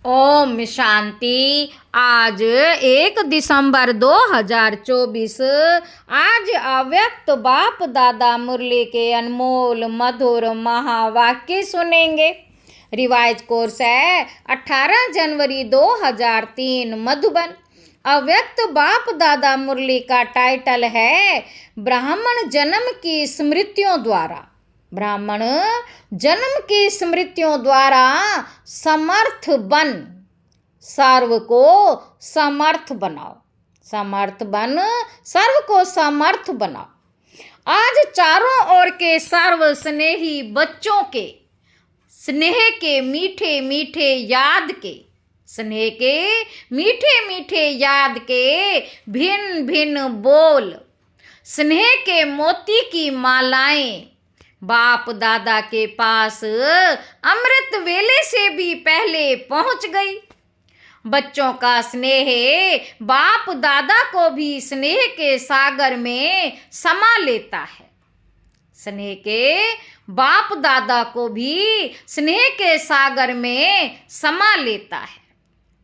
ओम शांति। आज 1 दिसंबर 2024। आज अव्यक्त बाप दादा मुरली के अनमोल मधुर महावाक्य सुनेंगे। रिवाइज कोर्स है 18 जनवरी 2003 मधुबन। अव्यक्त बाप दादा मुरली का टाइटल है ब्राह्मण जन्म की स्मृतियों द्वारा। ब्राह्मण जन्म की स्मृतियों द्वारा समर्थ बन सर्व को समर्थ बनाओ। समर्थ बन सर्व को समर्थ बनाओ। आज चारों ओर के सर्व स्नेही बच्चों के स्नेह के मीठे मीठे याद के स्नेह के मीठे मीठे याद के भिन्न भिन्न बोल, स्नेह के मोती की मालाएं बाप दादा के पास अमृत वेले से भी पहले पहुंच गई। बच्चों का स्नेह बाप दादा को भी स्नेह के सागर में समा लेता है। स्नेह के बाप दादा को भी स्नेह के सागर में समा लेता है।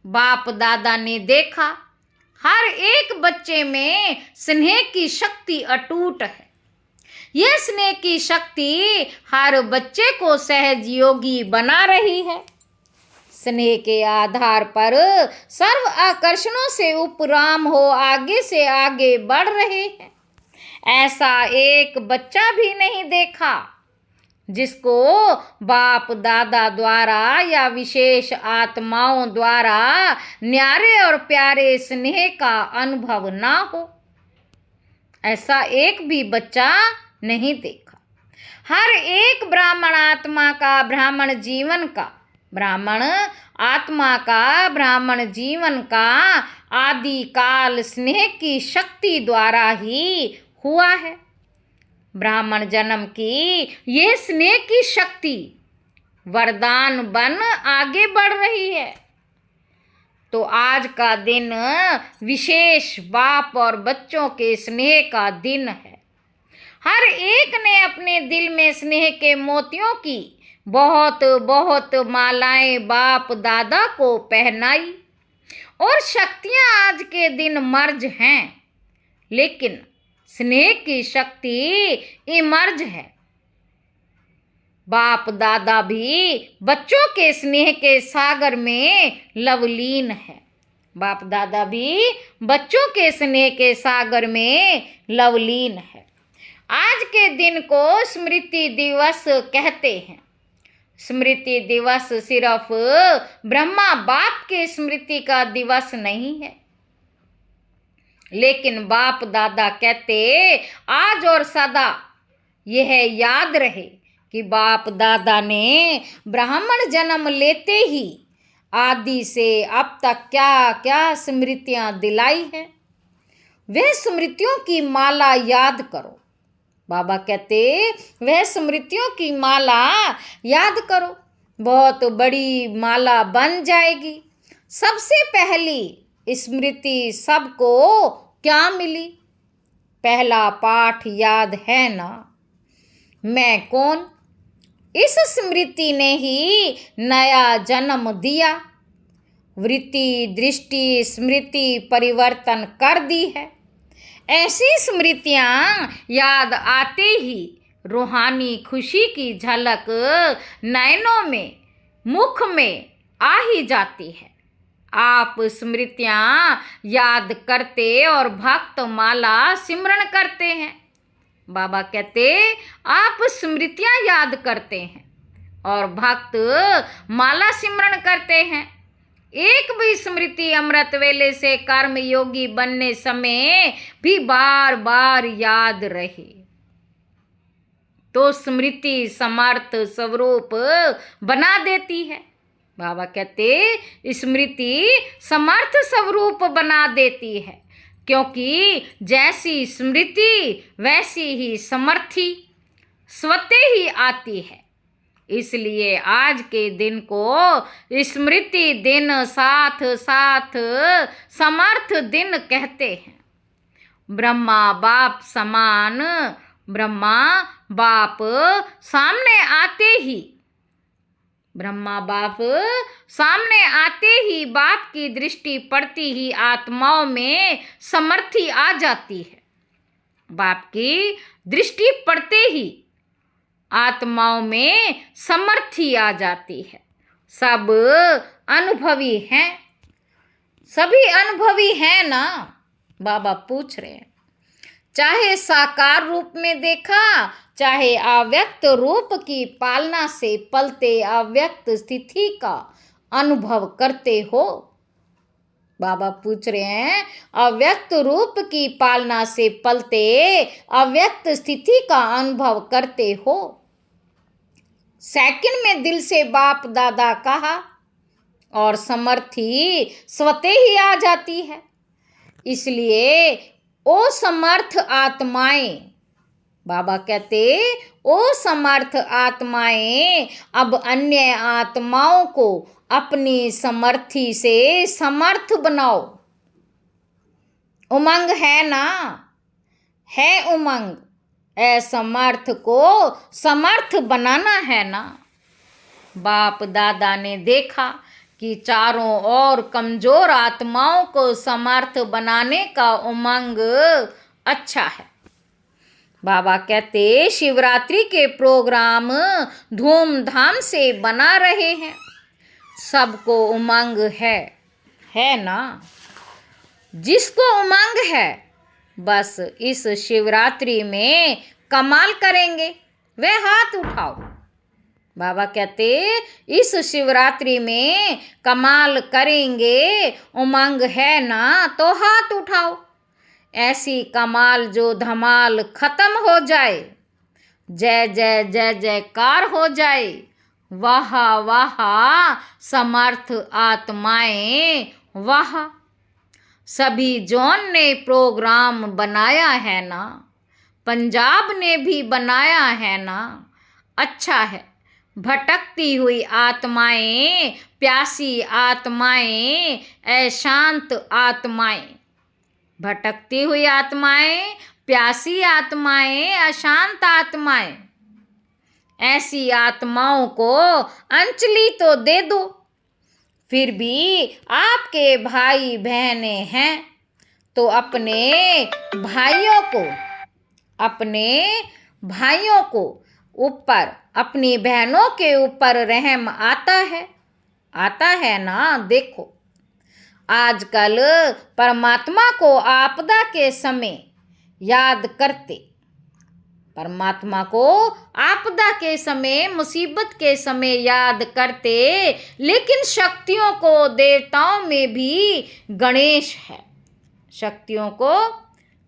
बाप दादा ने देखा हर एक बच्चे में स्नेह की शक्ति अटूट है। यह स्नेह की शक्ति हर बच्चे को सहयोगी बना रही है। स्नेह के आधार पर सर्व आकर्षणों से उपराम हो आगे से आगे बढ़ रहे हैं। ऐसा एक बच्चा भी नहीं देखा जिसको बाप दादा द्वारा या विशेष आत्माओं द्वारा न्यारे और प्यारे स्नेह का अनुभव ना हो। ऐसा एक भी बच्चा नहीं देखा। हर एक ब्राह्मण आत्मा का ब्राह्मण जीवन का ब्राह्मण जीवन का आदि काल स्नेह की शक्ति द्वारा ही हुआ है। ब्राह्मण जन्म की यह स्नेह की शक्ति वरदान बन आगे बढ़ रही है। तो आज का दिन विशेष बाप और बच्चों के स्नेह का दिन है। हर एक ने अपने दिल में स्नेह के मोतियों की बहुत बहुत मालाएं बाप दादा को पहनाई और शक्तियां आज के दिन मर्ज हैं, लेकिन स्नेह की शक्ति इमर्ज है। बाप दादा भी बच्चों के स्नेह के सागर में लवलीन है। बाप दादा भी बच्चों के स्नेह के सागर में लवलीन है। आज के दिन को स्मृति दिवस कहते हैं। स्मृति दिवस सिर्फ ब्रह्मा बाप के स्मृति का दिवस नहीं है, लेकिन बाप दादा कहते आज और सदा यह याद रहे कि बाप दादा ने ब्राह्मण जन्म लेते ही आदि से अब तक क्या क्या स्मृतियां दिलाई हैं। वह स्मृतियों की माला याद करो। बाबा कहते वह स्मृतियों की माला याद करो, बहुत बड़ी माला बन जाएगी। सबसे पहली स्मृति सबको क्या मिली? पहला पाठ याद है ना, मैं कौन? इस स्मृति ने ही नया जन्म दिया। वृत्ति दृष्टि स्मृति परिवर्तन कर दी है। ऐसी स्मृतियां याद आते ही रूहानी खुशी की झलक नयनों में मुख में आ ही जाती है। आप स्मृतियां याद करते और भक्त माला सिमरन करते हैं। बाबा कहते आप स्मृतियां याद करते हैं और भक्त माला सिमरन करते हैं। एक भी स्मृति अमृत वेले से कर्म योगी बनने समय भी बार बार याद रहे तो स्मृति समर्थ स्वरूप बना देती है। बाबा कहते स्मृति समर्थ स्वरूप बना देती है, क्योंकि जैसी स्मृति वैसी ही समर्थी स्वतः ही आती है। इसलिए आज के दिन को स्मृति दिन साथ साथ समर्थ दिन कहते हैं। ब्रह्मा बाप समान ब्रह्मा बाप सामने आते ही ब्रह्मा बाप सामने आते ही बाप की दृष्टि पड़ती ही आत्माओं में समर्थी आ जाती है। बाप की दृष्टि पड़ते ही आत्माओं में समर्थी आ जाती है। सब अनुभवी हैं, सभी अनुभवी हैं ना? बाबा पूछ रहे हैं। चाहे साकार रूप में देखा, चाहे अव्यक्त रूप की पालना से पलते अव्यक्त स्थिति का अनुभव करते हो। बाबा पूछ रहे हैं, अव्यक्त रूप की पालना से पलते अव्यक्त स्थिति का अनुभव करते हो। सेकंड में दिल से बाप दादा कहा और समर्थी स्वतः ही आ जाती है। इसलिए ओ समर्थ आत्माएं, बाबा कहते ओ समर्थ आत्माएं, अब अन्य आत्माओं को अपनी समर्थी से समर्थ बनाओ। उमंग है ना? है उमंग। असमर्थ को समर्थ बनाना है ना? बाप दादा ने देखा कि चारों ओर कमजोर आत्माओं को समर्थ बनाने का उमंग अच्छा है। बाबा कहते शिवरात्रि के प्रोग्राम धूमधाम से बना रहे हैं। सबको उमंग है ना? जिसको उमंग है बस इस शिवरात्रि में कमाल करेंगे, वे हाथ उठाओ। बाबा कहते इस शिवरात्रि में कमाल करेंगे, उमंग है ना तो हाथ उठाओ। ऐसी कमाल जो धमाल खत्म हो जाए, जय जय जय जयकार हो जाए। वाह वाह समर्थ आत्माएं वाह। सभी जोन ने प्रोग्राम बनाया है ना? पंजाब ने भी बनाया है ना? अच्छा है। भटकती हुई आत्माएं, प्यासी आत्माएं, अशांत आत्माएं, भटकती हुई आत्माएं, प्यासी आत्माएं, अशांत आत्माएं, ऐसी आत्माओं को अंजलि तो दे दो। फिर भी आपके भाई बहने हैं तो अपने भाइयों को ऊपर, अपनी बहनों के ऊपर रहम आता है ना? देखो आजकल परमात्मा को आपदा के समय याद करते, परमात्मा को आपदा के समय, मुसीबत के समय याद करते, लेकिन शक्तियों को, देवताओं में भी गणेश है। शक्तियों को,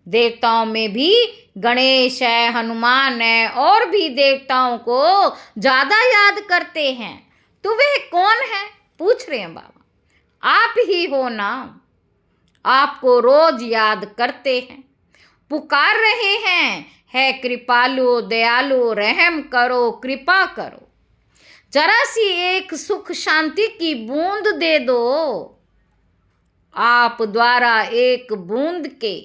देवताओं में भी गणेश है, हनुमान है, और भी देवताओं को ज़्यादा याद करते हैं। तो वह कौन है? पूछ रहे हैं बाबा। आप ही हो ना? आपको रोज याद करते हैं, पुकार रहे हैं, है कृपालु दयालु, रहम करो, कृपा करो, जरा सी एक सुख शांति की बूंद दे दो। आप द्वारा एक बूंद के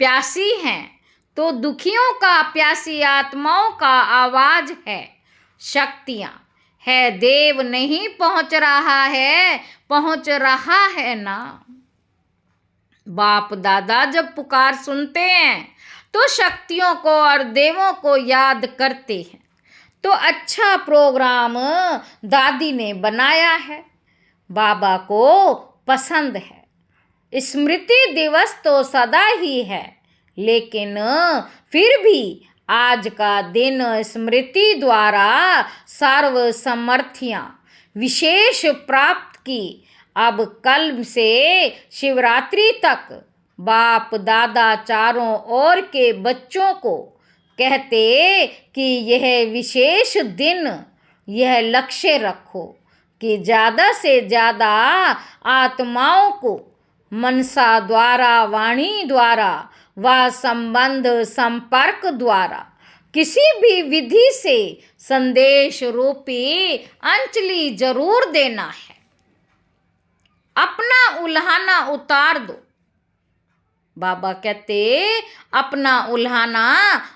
प्यासी हैं तो दुखियों का, प्यासी आत्माओं का आवाज है, शक्तियां है। देव नहीं पहुंच रहा है ना? बाप दादा जब पुकार सुनते हैं तो शक्तियों को और देवों को याद करते हैं। तो अच्छा प्रोग्राम दादी ने बनाया है, बाबा को पसंद है। स्मृति दिवस तो सदा ही है, लेकिन फिर भी आज का दिन स्मृति द्वारा सर्व समर्थियां विशेष प्राप्त की। अब कल से शिवरात्रि तक बाप दादा चारों ओर के बच्चों को कहते कि यह विशेष दिन, यह लक्ष्य रखो कि ज़्यादा से ज़्यादा आत्माओं को मनसा द्वारा, वाणी द्वारा व संबंध संपर्क द्वारा किसी भी विधि से संदेश रूपी अंजलि जरूर देना है। अपना उल्हाना उतार दो, बाबा कहते अपना उल्हाना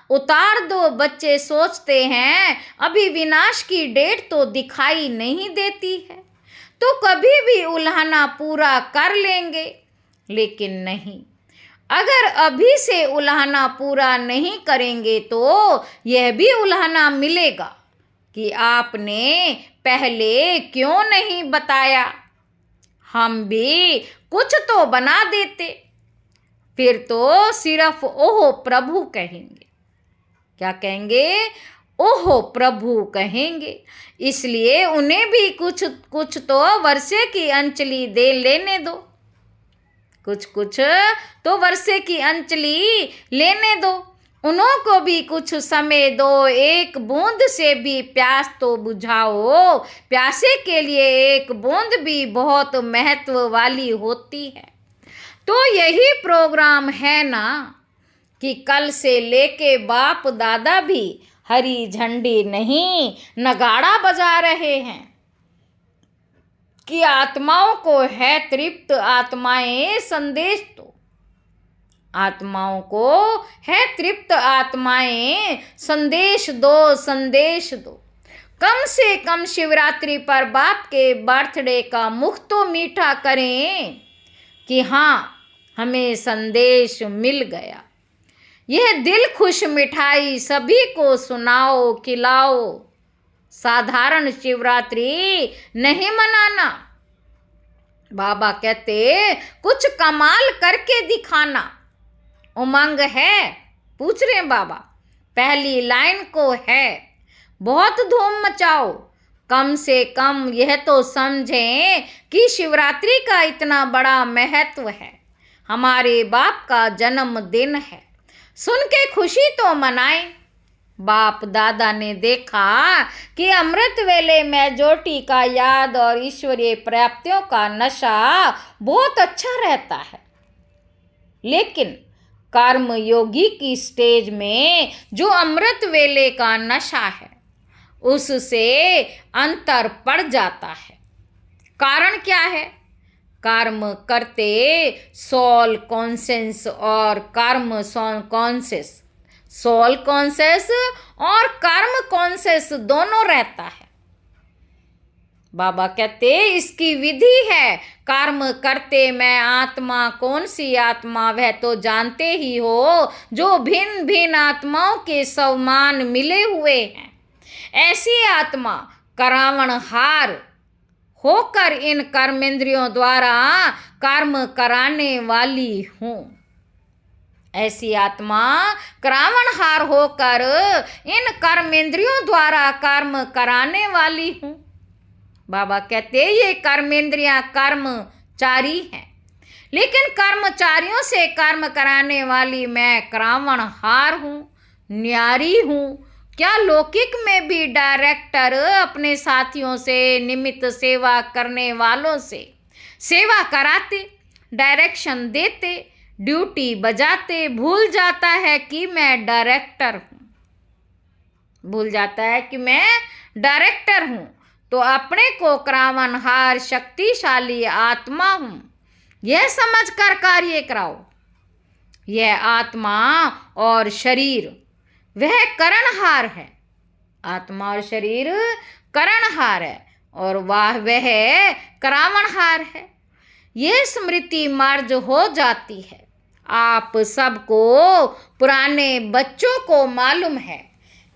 उतार दो। बच्चे सोचते हैं अभी विनाश की डेट तो दिखाई नहीं देती है, तो कभी भी उल्हाना पूरा कर लेंगे। लेकिन नहीं, अगर अभी से उल्हाना पूरा नहीं करेंगे तो यह भी उल्हाना मिलेगा कि आपने पहले क्यों नहीं बताया, हम भी कुछ तो बना देते। फिर तो सिर्फ ओहो प्रभु कहेंगे। क्या कहेंगे? ओहो प्रभु कहेंगे। इसलिए उन्हें भी कुछ कुछ तो वर्षे की अंजलि दे लेने दो। कुछ कुछ तो वर्षे की अंजलि लेने दो। उन्हों को भी कुछ समय दो। एक बूंद से भी प्यास तो बुझाओ। प्यासे के लिए एक बूंद भी बहुत महत्व वाली होती है। तो यही प्रोग्राम है ना कि कल से लेके बाप दादा भी हरी झंडी नहीं नगाड़ा बजा रहे हैं कि आत्माओं को है तृप्त, आत्माएं संदेश दो। आत्माओं को है तृप्त, आत्माएं संदेश दो, संदेश दो। कम से कम शिवरात्रि पर बाप के बर्थडे का मुख तो मीठा करें कि हाँ, हमें संदेश मिल गया। यह दिल खुश मिठाई सभी को सुनाओ, खिलाओ। साधारण शिवरात्रि नहीं मनाना। बाबा कहते कुछ कमाल करके दिखाना। उमंग है? पूछ रहे बाबा। पहली लाइन को है, बहुत धूम मचाओ। कम से कम यह तो समझें कि शिवरात्रि का इतना बड़ा महत्व है। हमारे बाप का जन्मदिन है, सुन के खुशी तो मनाएं। बाप दादा ने देखा कि अमृत वेले में ज्योति का याद और ईश्वरीय प्राप्तियों का नशा बहुत अच्छा रहता है, लेकिन कर्म योगी की स्टेज में जो अमृत वेले का नशा है उससे अंतर पड़ जाता है। कारण क्या है? कर्म करते सोल कॉन्सेंस और कर्म कॉन्सेस, सोल कॉन्सेस और कर्म कॉन्सेस दोनों रहता है। बाबा कहते इसकी विधि है। कर्म करते मैं आत्मा, कौन सी आत्मा वह तो जानते ही हो, जो भिन्न भिन्न आत्माओं के समान मिले हुए हैं। ऐसी आत्मा करावणहार होकर इन कर्मेंद्रियों द्वारा कर्म कराने वाली हूँ। ऐसी आत्मा करावणहार होकर इन कर्मेंद्रियों द्वारा कर्म कराने वाली हूँ। बाबा कहते ये कर्मेंद्रियां कर्मचारी हैं, लेकिन कर्मचारियों से कर्म कराने वाली मैं करावणहार हूँ, न्यारी हूँ। क्या लौकिक में भी डायरेक्टर अपने साथियों से, निमित्त सेवा करने वालों से सेवा कराते, डायरेक्शन देते, ड्यूटी बजाते, भूल जाता है कि मैं डायरेक्टर हूँ, भूल जाता है कि मैं डायरेक्टर हूँ, तो अपने को करावणहार शक्तिशाली आत्मा हूँ यह समझकर कार्य कराओ। यह आत्मा और शरीर वह करणहार है। आत्मा और शरीर करणहार है और वह करावणहार है। यह स्मृति मर्ज हो जाती है। आप सबको, पुराने बच्चों को मालूम है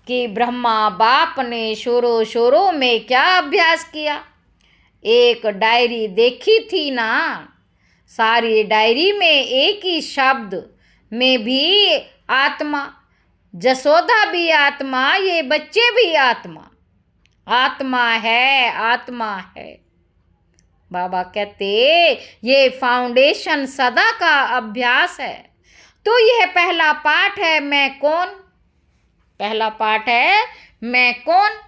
कि ब्रह्मा बाप ने शुरू में क्या अभ्यास किया। एक डायरी देखी थी ना, सारी डायरी में एक ही शब्द में भी आत्मा, जसोदा भी आत्मा, ये बच्चे भी आत्मा, आत्मा है, आत्मा है। बाबा कहते ये फाउंडेशन सदा का अभ्यास है। तो यह पहला पाठ है, मैं कौन। पहला पाठ है मैं कौन।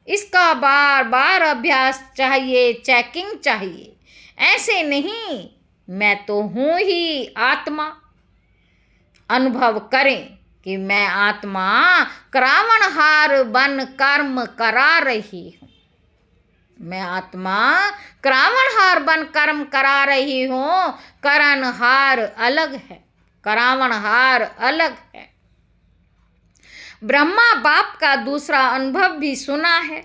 इसका बार बार अभ्यास चाहिए, चेकिंग चाहिए। ऐसे नहीं, मैं तो हूँ ही आत्मा। अनुभव करें कि मैं आत्मा करावणहार बन कर्म करा रही हूँ। मैं आत्मा करावणहार बन कर्म करा रही हूँ। करणहार अलग है, करावनहार अलग है। ब्रह्मा बाप का दूसरा अनुभव भी सुना है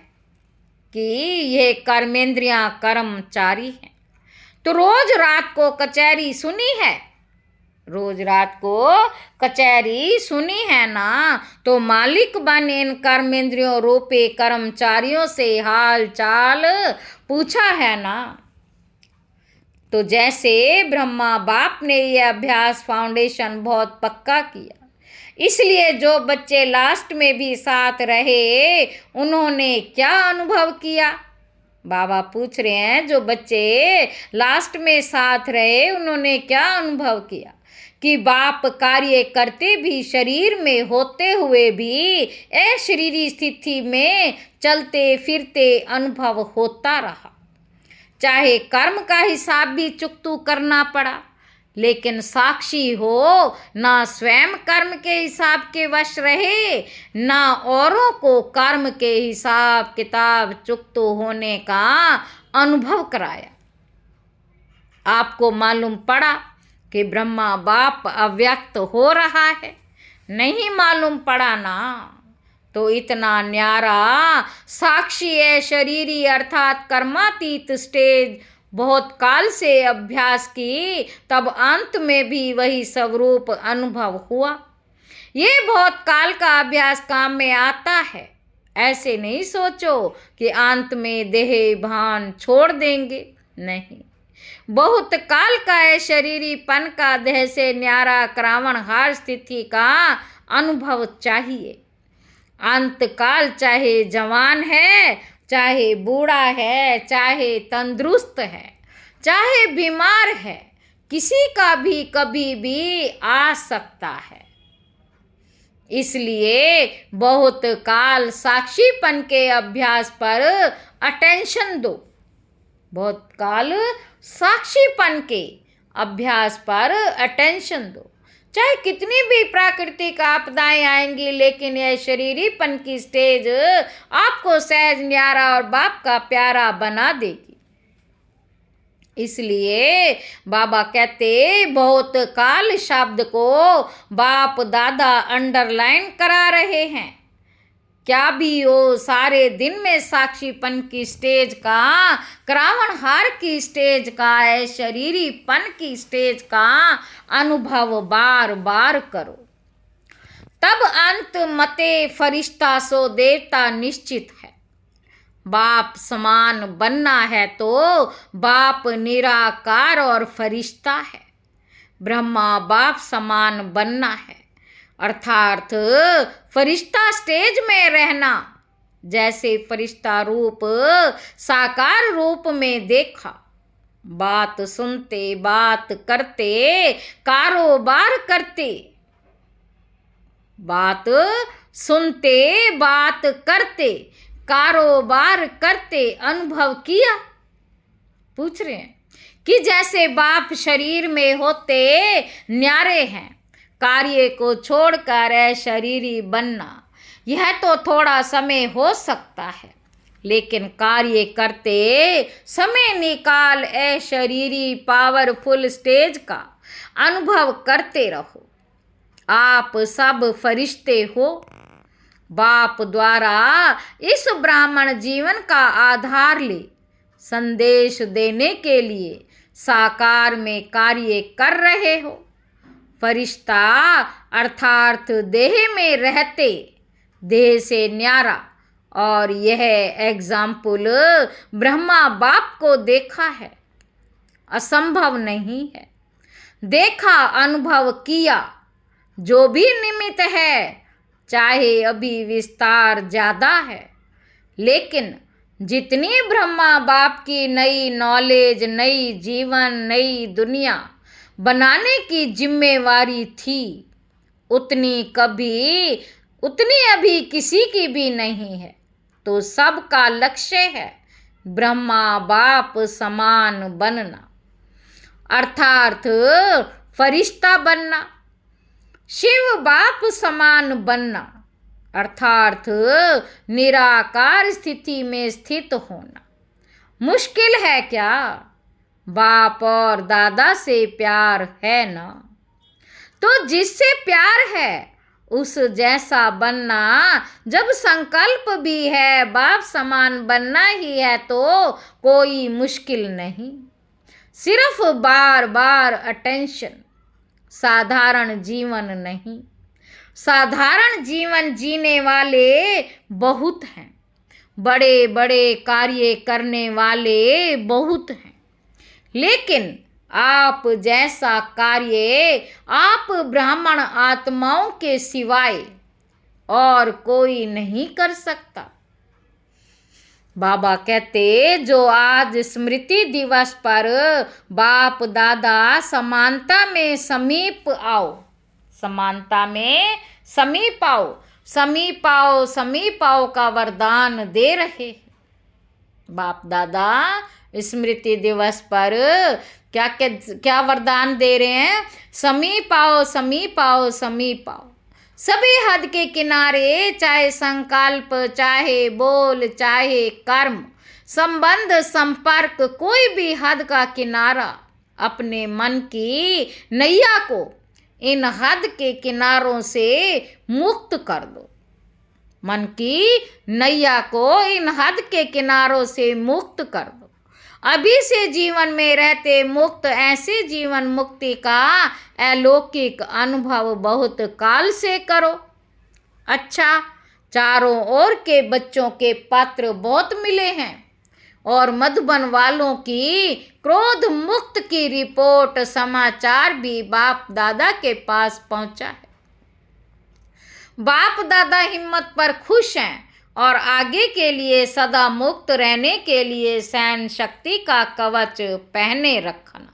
कि ये कर्मेंद्रियां कर्मचारी हैं। तो रोज रात को कचहरी सुनी है, रोज रात को कचहरी सुनी है ना, तो मालिक बन इन कर्मेंद्रियों रूपी कर्मचारियों से हाल चाल पूछा है ना। तो जैसे ब्रह्मा बाप ने यह अभ्यास फाउंडेशन बहुत पक्का किया, इसलिए जो बच्चे लास्ट में भी साथ रहे उन्होंने क्या अनुभव किया। बाबा पूछ रहे हैं, जो बच्चे लास्ट में साथ रहे उन्होंने क्या अनुभव किया कि बाप कार्य करते भी, शरीर में होते हुए भी अशरीरी स्थिति में चलते फिरते अनुभव होता रहा। चाहे कर्म का हिसाब भी चुकतू करना पड़ा, लेकिन साक्षी हो, ना स्वयं कर्म के हिसाब के वश रहे, ना औरों को कर्म के हिसाब किताब चुकतू होने का अनुभव कराया। आपको मालूम पड़ा कि ब्रह्मा बाप अव्यक्त हो रहा है? नहीं मालूम पड़ा ना। तो इतना न्यारा साक्षी है शरीरी अर्थात कर्मातीत स्टेज बहुत काल से अभ्यास की, तब अंत में भी वही स्वरूप अनुभव हुआ। ये बहुत काल का अभ्यास काम में आता है। ऐसे नहीं सोचो कि अंत में देह भान छोड़ देंगे, नहीं। बहुत काल का है शरीरीपन का देह से न्यारा करावनहार स्थिति का अनुभव चाहिए। अंत काल चाहे जवान है, चाहे बूढ़ा है, चाहे तंदुरुस्त है, चाहे बीमार है, किसी का भी कभी भी आ सकता है। इसलिए बहुत काल साक्षीपन के अभ्यास पर अटेंशन दो। बहुत काल साक्षीपन के अभ्यास पर अटेंशन दो। चाहे कितनी भी प्राकृतिक आपदाएं आएंगी, लेकिन यह शरीरीपन की स्टेज आपको सहज न्यारा और बाप का प्यारा बना देगी। इसलिए बाबा कहते बहुत काल शब्द को बाप दादा अंडरलाइन करा रहे हैं। क्या भी हो, सारे दिन में साक्षीपन की स्टेज का, करावनहार की स्टेज का, है शरीरीपन की स्टेज का अनुभव बार बार करो। तब अंत मते फरिश्ता सो देवता निश्चित है। बाप समान बनना है तो बाप निराकार और फरिश्ता है। ब्रह्मा बाप समान बनना है अर्थात फरिश्ता स्टेज में रहना। जैसे फरिश्ता रूप साकार रूप में देखा, बात सुनते, बात करते, कारोबार करते, बात सुनते, बात करते, कारोबार करते अनुभव किया। पूछ रहे हैं कि जैसे बाप शरीर में होते न्यारे हैं, कार्य को छोड़कर शरीरी बनना, यह तो थोड़ा समय हो सकता है, लेकिन कार्य करते समय निकाल अशरीरी पावरफुल स्टेज का अनुभव करते रहो। आप सब फरिश्ते हो। बाप द्वारा इस ब्राह्मण जीवन का आधार ले संदेश देने के लिए साकार में कार्य कर रहे हो। फरिश्ता अर्थात देह में रहते, देह से न्यारा, और यह एग्जाम्पल ब्रह्मा बाप को देखा है, असंभव नहीं है। देखा, अनुभव किया। जो भी निमित्त है, चाहे अभी विस्तार ज़्यादा है, लेकिन जितनी ब्रह्मा बाप की नई नॉलेज, नई जीवन, नई दुनिया बनाने की जिम्मेवारी थी, उतनी अभी किसी की भी नहीं है। तो सबका लक्ष्य है ब्रह्मा बाप समान बनना, अर्थात फरिश्ता बनना। शिव बाप समान बनना अर्थात निराकार स्थिति में स्थित होना। मुश्किल है क्या? बाप और दादा से प्यार है ना। तो जिससे प्यार है उस जैसा बनना, जब संकल्प भी है बाप समान बनना ही है तो कोई मुश्किल नहीं। सिर्फ बार बार अटेंशन, साधारण जीवन नहीं। साधारण जीवन जीने वाले बहुत हैं, बड़े बड़े कार्य करने वाले बहुत हैं, लेकिन आप जैसा कार्य आप ब्राह्मण आत्माओं के सिवाय और कोई नहीं कर सकता। बाबा कहते, जो आज स्मृति दिवस पर बाप दादा समानता में समीप आओ, समानता में समीप आओ, समीप आओ, समीप आओ का वरदान दे रहे। बाप दादा स्मृति दिवस पर क्या क्या क्या वरदान दे रहे हैं? समीप आओ, समीप आओ, समीप आओ। सभी हद के किनारे, चाहे संकल्प, चाहे बोल, चाहे कर्म, संबंध, संपर्क, कोई भी हद का किनारा, अपने मन की नैया को इन हद के किनारों से मुक्त कर दो। मन की नैया को इन हद के किनारों से मुक्त कर दो। अभी से जीवन में रहते मुक्त, ऐसे जीवन मुक्ति का अलौकिक अनुभव बहुत काल से करो। अच्छा, चारों ओर के बच्चों के पत्र बहुत मिले हैं और मधुबन वालों की क्रोध मुक्त की रिपोर्ट, समाचार भी बाप दादा के पास पहुंचा है। बाप दादा हिम्मत पर खुश हैं और आगे के लिए सदा मुक्त रहने के लिए सहन शक्ति का कवच पहने रखना।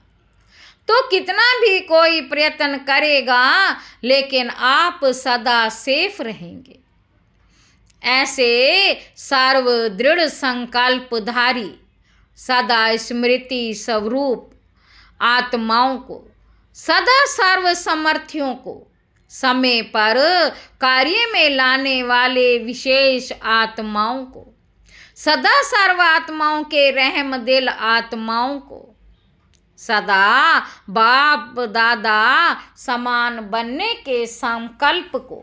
तो कितना भी कोई प्रयत्न करेगा, लेकिन आप सदा सेफ रहेंगे। ऐसे सर्वदृढ़ संकल्पधारी, सदा स्मृति स्वरूप आत्माओं को, सदा सर्वसमर्थियों को, समय पर कार्य में लाने वाले विशेष आत्माओं को, सदा सर्वात्माओं के रहम दिल आत्माओं को, सदा बाप दादा समान बनने के संकल्प को,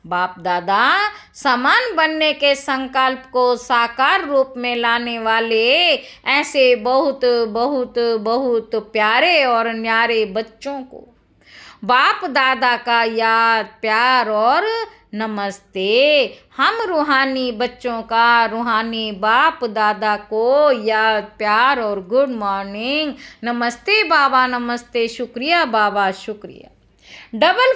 बाप दादा समान बनने के संकल्प को साकार रूप में लाने वाले ऐसे बहुत बहुत बहुत प्यारे और न्यारे बच्चों को बाप दादा का याद, प्यार और नमस्ते। हम रूहानी बच्चों का रूहानी बाप दादा को याद, प्यार और गुड मॉर्निंग, नमस्ते बाबा, नमस्ते, शुक्रिया बाबा, शुक्रिया। डबल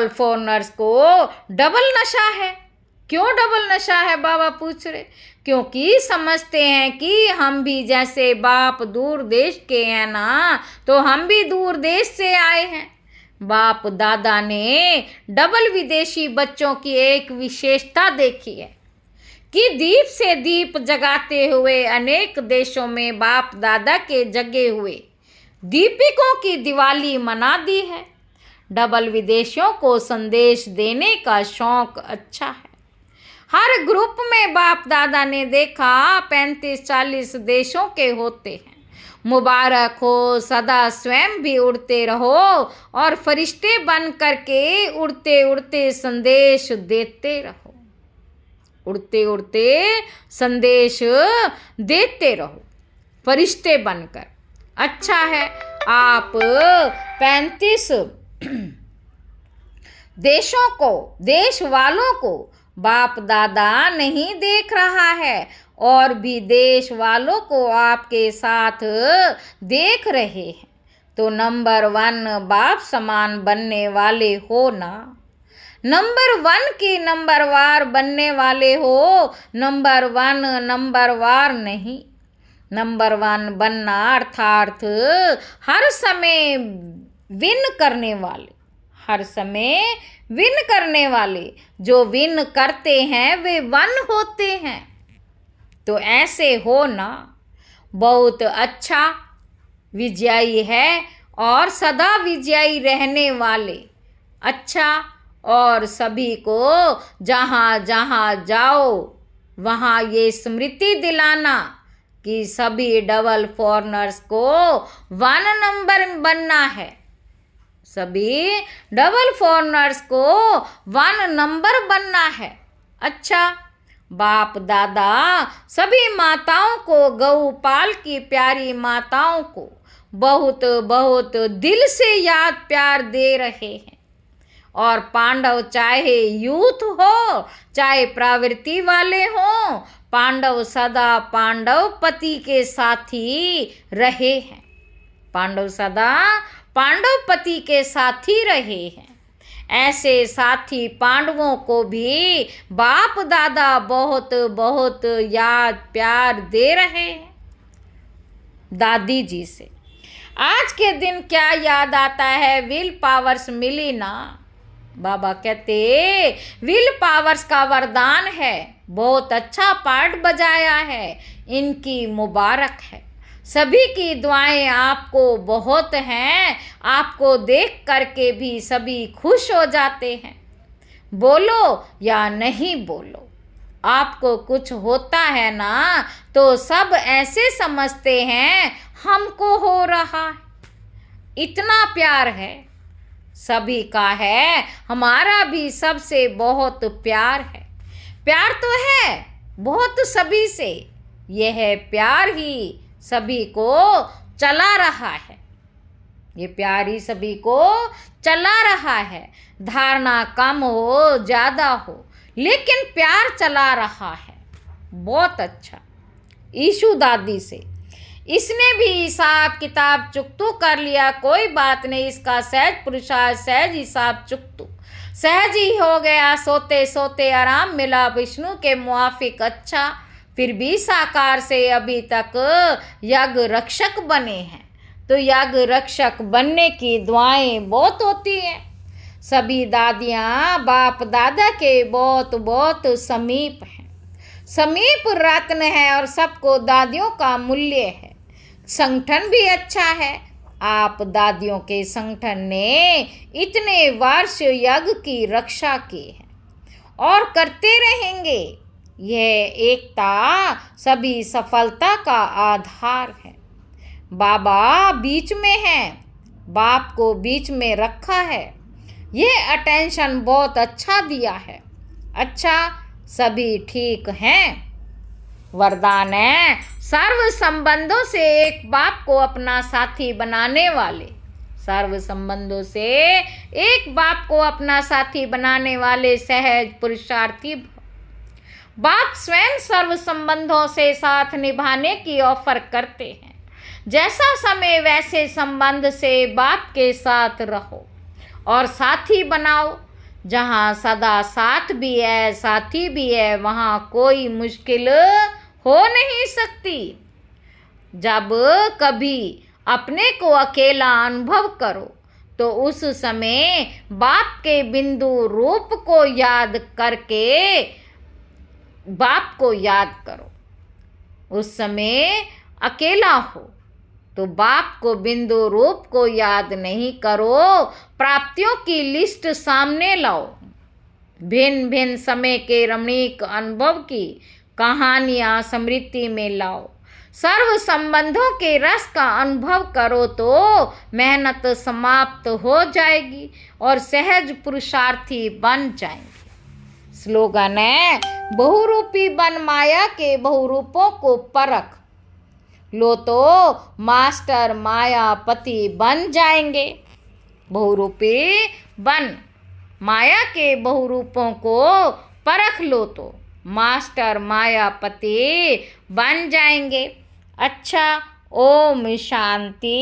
फॉरनर्स को डबल नशा है। क्यों डबल नशा है बाबा पूछ रहे? क्योंकि समझते हैं कि हम भी जैसे बाप दूर देश के हैं ना, तो हम भी दूर देश से आए हैं। बाप दादा ने डबल विदेशी बच्चों की एक विशेषता देखी है कि दीप से दीप जगाते हुए अनेक देशों में बाप दादा के जगे हुए दीपिकों की दिवाली मना दी है। डबल विदेशियों को संदेश देने का शौक अच्छा है। हर ग्रुप में बाप दादा ने देखा 35-40 देशों के होते हैं। मुबारक हो, सदा स्वयं भी उड़ते रहो और फरिश्ते बन करके उड़ते उड़ते संदेश देते रहो। उड़ते उड़ते संदेश देते रहो फरिश्ते बनकर। अच्छा है, आप 35 देशों को, देश वालों को बाप दादा नहीं देख रहा है और भी देश वालों को आपके साथ देख रहे हैं। तो नंबर 1 बाप समान बनने वाले हो ना। नंबर 1 की नंबर वार बनने वाले हो। नंबर 1 नंबर वार नहीं। नंबर 1 बनना अर्थात हर समय विन करने वाले, हर समय विन करने वाले। जो विन करते हैं वे वन होते हैं। तो ऐसे हो ना। बहुत अच्छा, विजयी है और सदा विजयी रहने वाले। अच्छा, और सभी को जहाँ जहाँ जाओ वहाँ ये स्मृति दिलाना कि सभी डबल फॉरनर्स को 1 नंबर बनना है। सभी डबल फॉरनर्स को 1 नंबर बनना है। अच्छा, बाप दादा सभी माताओं को, गौपाल की प्यारी माताओं को बहुत बहुत दिल से याद प्यार दे रहे हैं। और पांडव चाहे यूथ हो चाहे प्रवृत्ति वाले हों, पांडव सदा पांडव पति के साथी रहे हैं। पांडव सदा पांडव पति के साथी रहे हैं। ऐसे साथी पांडवों को भी बाप दादा बहुत बहुत याद प्यार दे रहे हैं। दादी जी से आज के दिन क्या याद आता है? विल पावर्स मिली ना। बाबा कहते विल पावर्स का वरदान है, बहुत अच्छा पार्ट बजाया है, इनकी मुबारक है। सभी की दुआएं आपको बहुत हैं, आपको देख करके भी सभी खुश हो जाते हैं। बोलो या नहीं बोलो, आपको कुछ होता है ना तो सब ऐसे समझते हैं हमको हो रहा है। इतना प्यार है, सभी का है, हमारा भी सबसे बहुत प्यार है। प्यार तो है बहुत सभी से, यह प्यार ही सभी को चला रहा है। ये प्यार ही सभी को चला रहा है। धारणा कम हो ज़्यादा हो, लेकिन प्यार चला रहा है। बहुत अच्छा। ईशु दादी से इसने भी हिसाब किताब चुकतू कर लिया, कोई बात नहीं, इसका सहज पुरुषार्थ सहज हिसाब चुकतू सहज ही हो गया। सोते सोते आराम मिला विष्णु के मुआफिक। अच्छा, फिर भी साकार से अभी तक यज्ञ रक्षक बने हैं, तो यज्ञ रक्षक बनने की दुआएं बहुत होती हैं। सभी दादियाँ बाप दादा के बहुत बहुत समीप हैं, समीप रत्न है और सबको दादियों का मूल्य है। संगठन भी अच्छा है। आप दादियों के संगठन ने इतने वर्ष यज्ञ की रक्षा की है और करते रहेंगे। यह एकता सभी सफलता का आधार है। बाबा बीच में हैं, बाप को बीच में रखा है। यह अटेंशन बहुत अच्छा दिया है। अच्छा, सभी ठीक हैं। वरदान है सर्व संबंधों से एक बाप को अपना साथी बनाने वाले। सर्व संबंधों से एक बाप को अपना साथी बनाने वाले सहज पुरुषार्थी बाप स्वयं सर्व संबंधों से साथ निभाने की ऑफर करते हैं। जैसा समय वैसे संबंध से बाप के साथ रहो और साथी बनाओ। जहाँ सदा साथ भी है साथी भी है, वहाँ कोई मुश्किल हो नहीं सकती। जब कभी अपने को अकेला अनुभव करो तो उस समय बाप के बिंदु रूप को याद करके बाप को याद करो। उस समय अकेला हो तो बाप को बिंदु रूप को याद नहीं करो, प्राप्तियों की लिस्ट सामने लाओ। भिन्न भिन्न समय के रमणीक अनुभव की कहानियाँ स्मृति में लाओ। सर्व संबंधों के रस का अनुभव करो तो मेहनत समाप्त हो जाएगी और सहज पुरुषार्थी बन जाएंगे। स्लोगन है बहुरूपी बन माया के बहुरूपों को परख लो तो मास्टर मायापति बन जाएंगे। बहुरूपी बन माया के बहुरूपों को परख लो तो मास्टर मायापति बन जाएंगे। अच्छा, ओम शांति।